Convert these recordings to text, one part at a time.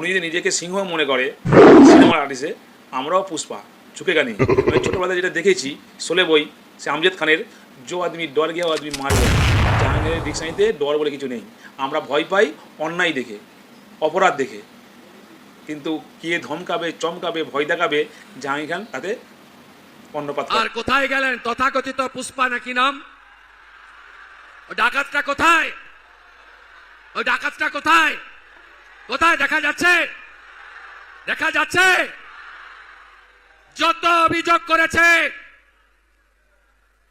উনি যদি নিজেকে সিংহ মনে করে সিনেমার আর্টিস্টে, আমরাও পুষ্পা চুকে গানি। আমি ছোটোবেলায় যেটা দেখেছি শোলে বই, সে আমজেদ খানের জো আদমি ডর গিয়া ও আদমি মার গিয়া, জাহাঙ্গীরের ডিকশনারিতে ডর বলে কিছু নেই। আমরা ভয় পাই অন্যায় দেখে, অপরাধ দেখে, কিন্তু কে ধমকাবে চমকাবে ভয় দেখাবে জাহাঙ্গীর খান তাতে অন্নপাত। আর কোথায় গেলেন তথাকথিত পুষ্পা নাকি নাম? ও ডাকাতটা কোথায়? ওই ডাকাতটা কোথায়? কোথায় দেখা যাচ্ছে? দেখা যাচ্ছে যত অভিযোগ করেছে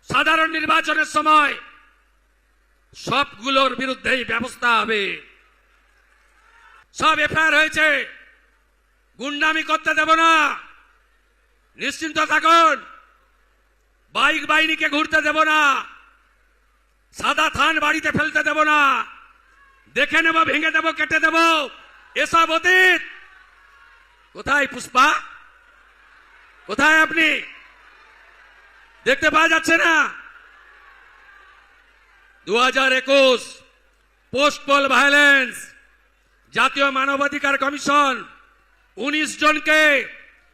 সাধারণ নির্বাচনের সময় সবগুলোর বিরুদ্ধেই ব্যবস্থা হবে। সব এফআইআর হয়েছে। গুন্ডামি করতে দেব না, নিশ্চিন্ত থাকুন। বাইক বাহিনীকে ঘুরতে দেব না, সাদা থান বাড়িতে ফেলতে দেব না, দেখে নেব, ভেঙে দেব, কেটে দেব, এসব অতীত। কোথায় পুষ্পা? কোথায় আপনি? দেখতে পাওয়া যাচ্ছে না? 2021 পোস্ট পোল ভায়োলেন্স, জাতীয় মানবাধিকার কমিশন 19 জনকে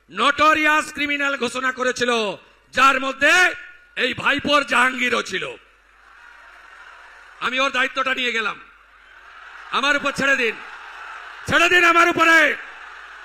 নটোরিয়াস ক্রিমিনাল ঘোষণা করেছিল, যার মধ্যে এই ভাইপোর জাহাঙ্গীরও ছিল। আমি ওর দায়িত্বটা নিয়ে গেলাম। আমার উপর ছেড়ে দিন, ছেড়ে দিন আমার উপরে।